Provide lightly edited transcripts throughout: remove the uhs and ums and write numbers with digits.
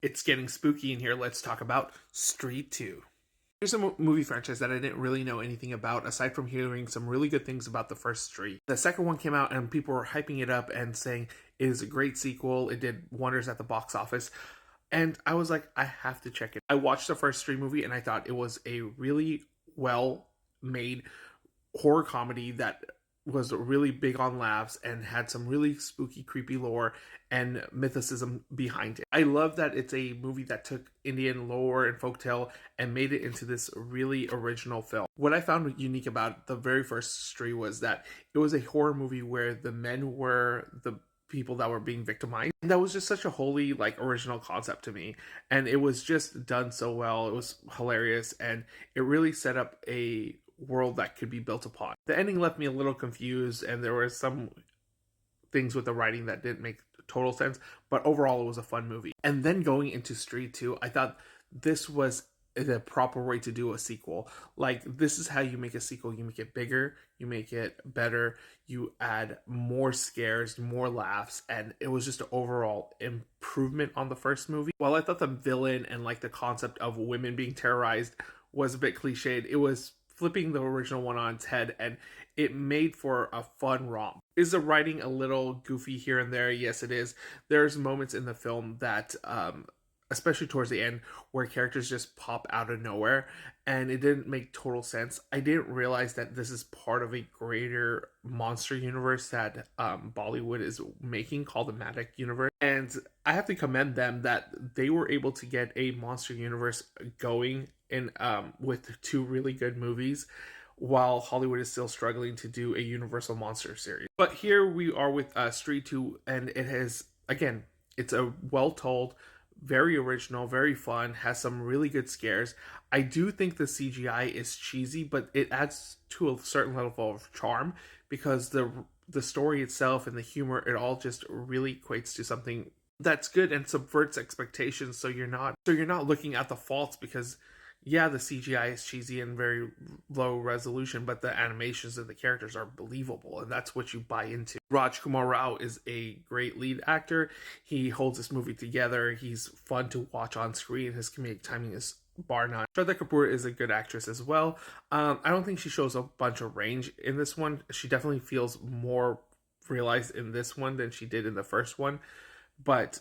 It's getting spooky in here. Let's talk about Stree 2. Here's a movie franchise that I didn't really know anything about, aside from hearing some really good things about the first Stree. The second one came out and people were hyping it up and saying it is a great sequel. It did wonders at the box office. And I was like, I have to check it. I watched the first Stree movie and I thought it was a really well made horror comedy that was really big on laughs and had some really spooky, creepy lore and mythicism behind it. I love that it's a movie that took Indian lore and folktale and made it into this really original film. What I found unique about the very first Stree was that it was a horror movie where the men were the people that were being victimized. And that was just such a wholly original concept to me. And it was just done so well. It was hilarious and it really set up a world that could be built upon. The ending left me a little confused and there were some things with the writing that didn't make total sense, but overall it was a fun movie. And then going into Stree 2, I thought this was the proper way to do a sequel. This is how you make a sequel. You make it bigger, you make it better, you add more scares, more laughs, and it was just an overall improvement on the first movie. While I thought the villain and the concept of women being terrorized was a bit cliched, it was flipping the original one on its head, and it made for a fun romp. Is the writing a little goofy here and there? Yes, it is. There's moments in the film that, especially towards the end, where characters just pop out of nowhere, and it didn't make total sense. I didn't realize that this is part of a greater monster universe that Bollywood is making, called the Matic universe. And I have to commend them that they were able to get a monster universe going in with two really good movies, while Hollywood is still struggling to do a Universal Monster series. But here we are with Stree 2, and it has, again, it's a well-told, very original, very fun, has some really good scares. I do think the CGI is cheesy, but it adds to a certain level of charm because the story itself and the humor, it all just really equates to something that's good and subverts expectations, so you're not looking at the faults because yeah, the CGI is cheesy and very low resolution, but the animations of the characters are believable, and that's what you buy into. Raj Kumar Rao is a great lead actor. He holds this movie together. He's fun to watch on screen. His comedic timing is bar none. Shraddha Kapoor is a good actress as well. I don't think she shows a bunch of range in this one. She definitely feels more realized in this one than she did in the first one, but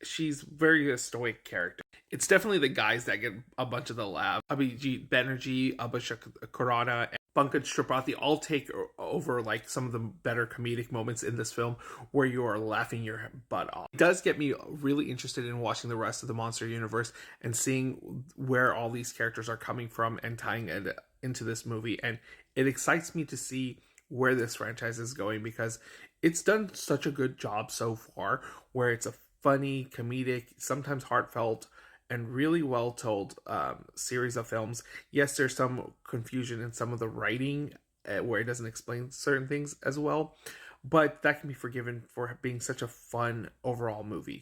she's very a stoic character. It's definitely the guys that get a bunch of the laugh. Abhijit Banerjee, Abhishek Khurrana, and Pankaj Tripathi all take over some of the better comedic moments in this film where you are laughing your butt off. It does get me really interested in watching the rest of the Monster Universe and seeing where all these characters are coming from and tying it into this movie. And it excites me to see where this franchise is going because it's done such a good job so far, where it's a funny, comedic, sometimes heartfelt, and really well told series of films. Yes, there's some confusion in some of the writing where it doesn't explain certain things as well, but that can be forgiven for being such a fun overall movie.